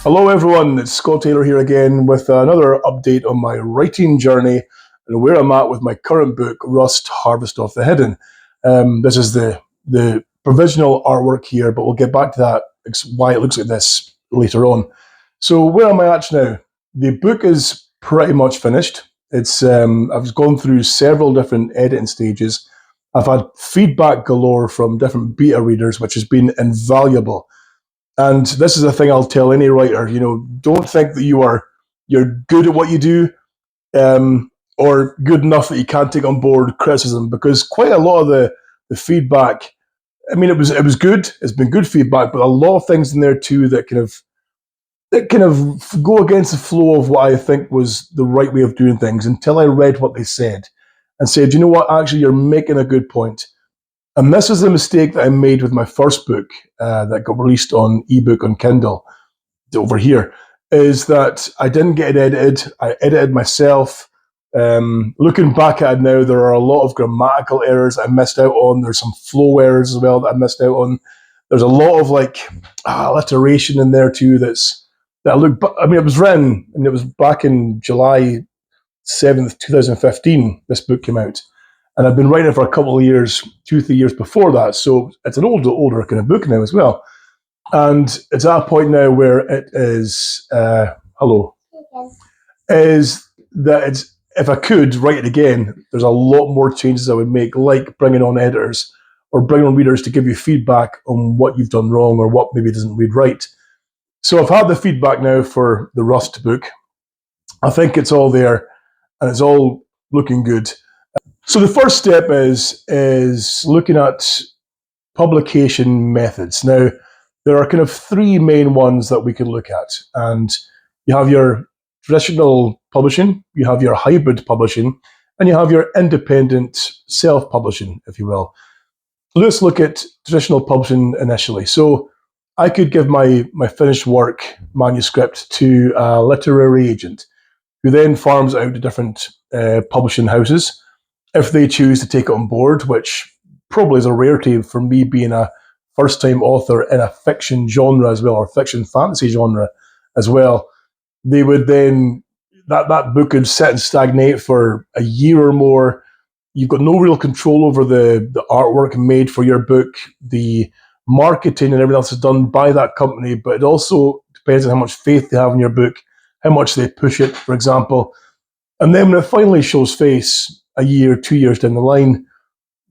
Hello, everyone. It's Scott Taylor here again with another update on my writing journey and where I'm at with my current book, Rust: Harvest of the Hidden. This is the provisional artwork here, but we'll get back to that, why it looks like this later on. So where am I at now? The book is pretty much finished. I've gone through several different editing stages. I've had feedback galore from different beta readers, which has been invaluable. And this is the thing I'll tell any writer: don't think that you're good at what you do, or good enough that you can't take on board criticism, because quite a lot of the feedback, I mean, it was good. It's been good feedback, but a lot of things in there too that kind of go against the flow of what I think was the right way of doing things, until I read what they said and said, you know what, actually, you're making a good point. And this is the mistake that I made with my first book that got released on ebook on Kindle over here, is that I didn't get it edited. I edited myself. Looking back at it now, there are a lot of grammatical errors I missed out on. There's some flow errors as well that I missed out on. There's a lot of alliteration in there too. It was written. I mean, it was back in July 7th, 2015. This book came out. And I've been writing for a couple of years, 2, 3 years before that. So it's an older kind of book now as well. And it's at a point now where it is, is that if I could write it again, there's a lot more changes I would make, like bringing on editors or bringing on readers to give you feedback on what you've done wrong or what maybe doesn't read right. So I've had the feedback now for the Rust book. I think it's all there and it's all looking good. So the first step is looking at publication methods. Now, there are kind of three main ones that we can look at. And you have your traditional publishing, you have your hybrid publishing, and you have your independent self-publishing, if you will. Let's look at traditional publishing initially. So I could give my finished work manuscript to a literary agent who then farms it out to different publishing houses if they choose to take it on board, which probably is a rarity for me being a first-time author in a fiction genre as well, or fiction fantasy genre as well. They would then, that book could sit and stagnate for a year or more. You've got no real control over the artwork made for your book. The marketing and everything else is done by that company, but it also depends on how much faith they have in your book, how much they push it, for example. And then when it finally shows face a year, 2 years down the line,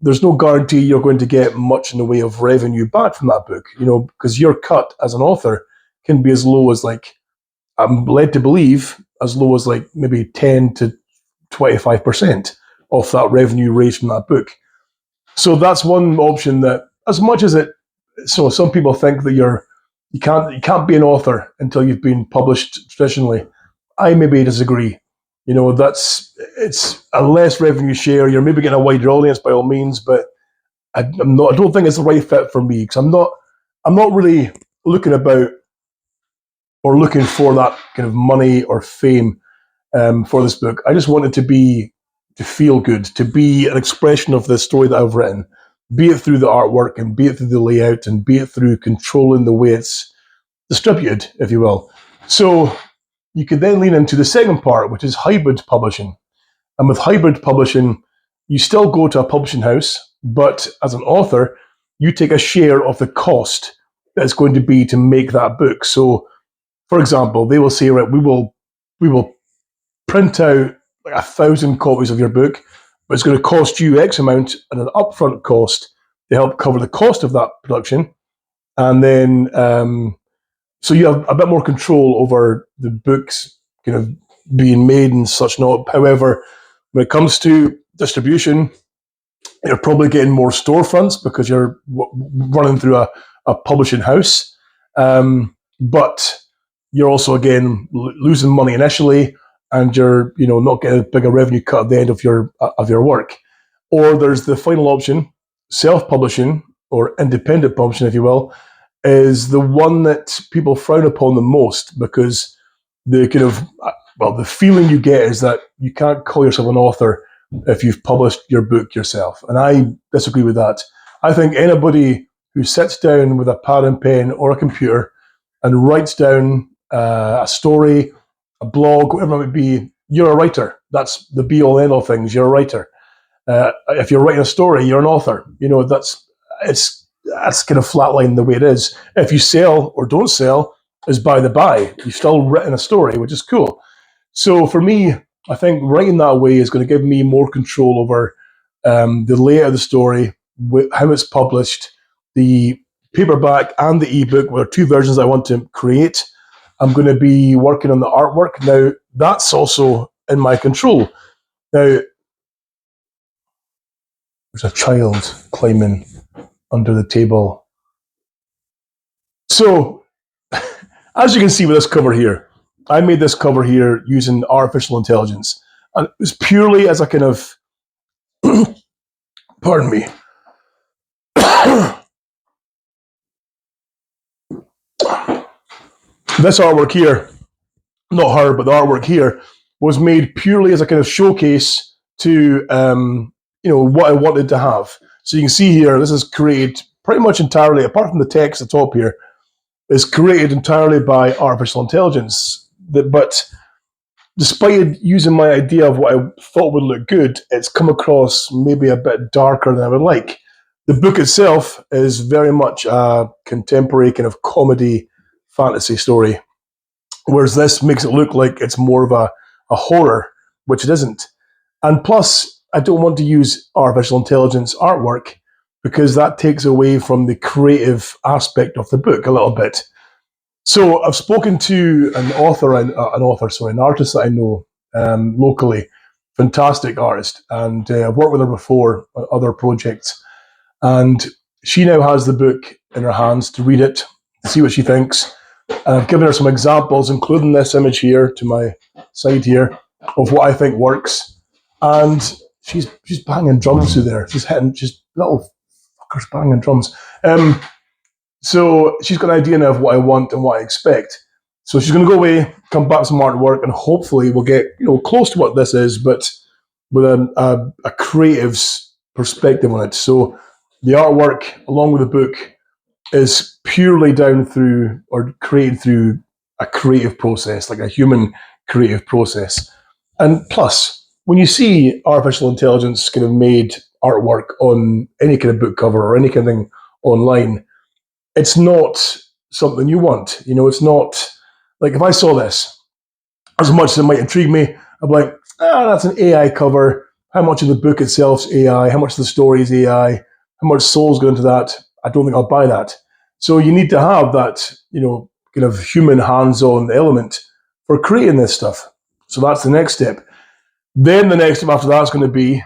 there's no guarantee you're going to get much in the way of revenue back from that book, because your cut as an author can be as low as, like, I'm led to believe, as low as like maybe 10 to 25% of that revenue raised from that book. So that's one option that, as much as so some people think that you can't be an author until you've been published traditionally. I maybe disagree. It's a less revenue share. You're maybe getting a wider audience by all means, but I don't think it's the right fit for me, because I'm not really looking about or looking for that kind of money or fame for this book. I just want it to feel good, to be an expression of the story that I've written, be it through the artwork and be it through the layout and be it through controlling the way it's distributed, if you will. So you could then lean into the second part, which is hybrid publishing. And with hybrid publishing, you still go to a publishing house, but as an author, you take a share of the cost that it's going to be to make that book. So, for example, they will say, right, we will print out like 1,000 copies of your book, but it's going to cost you X amount and an upfront cost to help cover the cost of that production. And then so you have a bit more control over the books kind of being made and such not. However, when it comes to distribution, you're probably getting more storefronts because you're running through a publishing house. But you're also, again, losing money initially, and you're not getting a bigger revenue cut at the end of your work. Or there's the final option, self-publishing or independent publishing, if you will, is the one that people frown upon the most, because the feeling you get is that you can't call yourself an author if you've published your book yourself. And I disagree with that. I think anybody who sits down with a pad and pen or a computer and writes down a story, a blog, whatever it might be, you're a writer. That's the be-all, end-all things. You're a writer. If you're writing a story, you're an author. That's kind of flatline the way it is. If you sell or don't sell is by the by. You've still written a story, which is cool. So for me, I think writing that way is going to give me more control over the layout of the story, how it's published, the paperback and the ebook. There are two versions I want to create. I'm going to be working on the artwork. Now, that's also in my control. Now, there's a child climbing under the table. So, as you can see with this cover here, I made this cover here using artificial intelligence. And it was purely as a kind of, pardon me. This artwork here, not her, but the artwork here, was made purely as a kind of showcase to, what I wanted to have. So you can see here, this is created pretty much entirely, apart from the text at the top here, is created entirely by artificial intelligence. But despite using my idea of what I thought would look good, it's come across maybe a bit darker than I would like. The book itself is very much a contemporary kind of comedy fantasy story, whereas this makes it look like it's more of a horror, which it isn't. And plus, I don't want to use artificial intelligence artwork because that takes away from the creative aspect of the book a little bit. So I've spoken to an artist that I know locally, fantastic artist, and I've worked with her before on other projects. And she now has the book in her hands to read it, to see what she thinks. And I've given her some examples, including this image here to my side here, of what I think works. And she's banging drums through there. She's little fuckers banging drums. So she's got an idea now of what I want and what I expect. So she's going to go away, come back with some artwork, and hopefully we'll get close to what this is, but with a creative's perspective on it. So the artwork, along with the book, is purely down through or created through a creative process, like a human creative process. And plus, when you see artificial intelligence kind of made artwork on any kind of book cover or any kind of thing online, it's not something you want. It's not like if I saw this, as much as it might intrigue me, I'm like, that's an AI cover. How much of the book itself is AI? How much of the story is AI? How much soul's go into that? I don't think I'll buy that. So you need to have that, kind of human hands-on element for creating this stuff. So that's the next step. Then the next step after that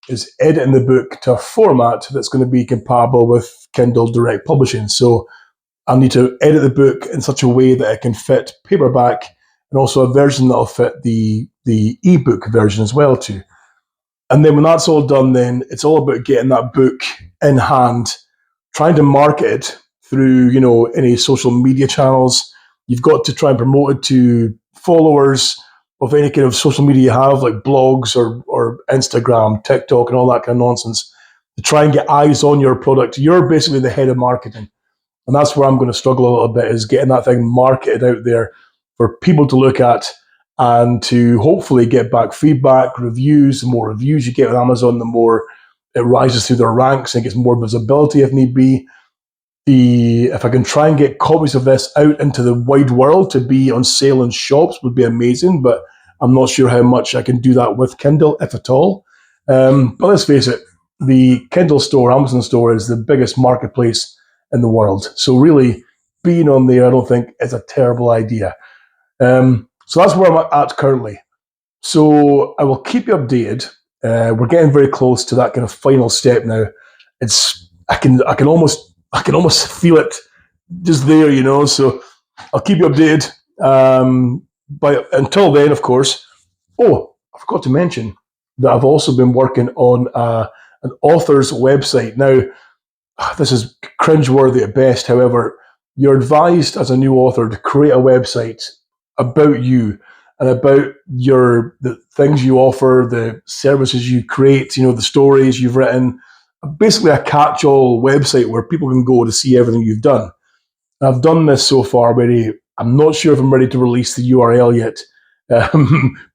is editing the book to a format that's going to be compatible with Kindle Direct Publishing. So I'll need to edit the book in such a way that it can fit paperback and also a version that'll fit the ebook version as well too. And then when that's all done, then it's all about getting that book in hand, trying to market it through, any social media channels. You've got to try and promote it to followers of any kind of social media you have, like blogs or Instagram, TikTok, and all that kind of nonsense, to try and get eyes on your product. You're basically the head of marketing. And that's where I'm going to struggle a little bit, is getting that thing marketed out there for people to look at and to hopefully get back feedback, reviews. The more reviews you get with Amazon, the more it rises through their ranks and gets more visibility if need be. If I can try and get copies of this out into the wide world to be on sale in shops would be amazing, but I'm not sure how much I can do that with Kindle, if at all. But let's face it, the Kindle store, Amazon store, is the biggest marketplace in the world. So really, being on there, I don't think is a terrible idea. So that's where I'm at currently. So I will keep you updated. We're getting very close to that kind of final step now. I can almost feel it just there, so I'll keep you updated. But until then, of course, I forgot to mention that I've also been working on an author's website. Now, this is cringeworthy at best. However, you're advised as a new author to create a website about you and about the things you offer, the services you create, the stories you've written, basically a catch-all website where people can go to see everything you've done. And I've done this so far already I'm not sure if I'm ready to release the URL yet,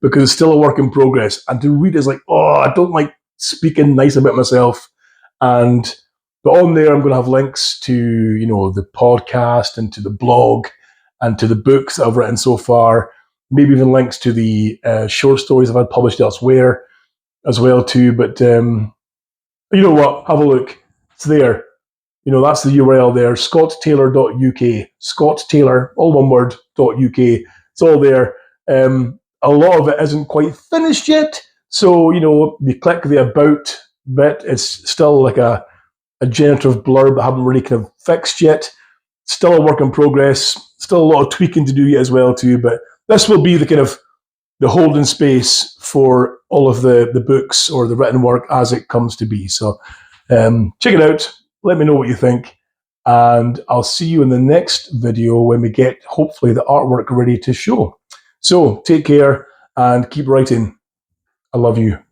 because it's still a work in progress. And to read is like, oh, I don't like speaking nice about myself. But on there, I'm going to have links to, the podcast and to the blog and to the books that I've written so far. Maybe even links to the short stories I've had published elsewhere as well too. But you know what? Have a look. It's there. That's the URL there, scotttaylor.uk. Scott Taylor, all one word, .uk. It's all there. A lot of it isn't quite finished yet. So, you click the about bit. It's still like a generative blurb that I haven't really kind of fixed yet. Still a work in progress. Still a lot of tweaking to do yet as well too. But this will be the kind of the holding space for all of the books or the written work as it comes to be. So check it out. Let me know what you think. And I'll see you in the next video when we get, hopefully, the artwork ready to show. So take care and keep writing. I love you.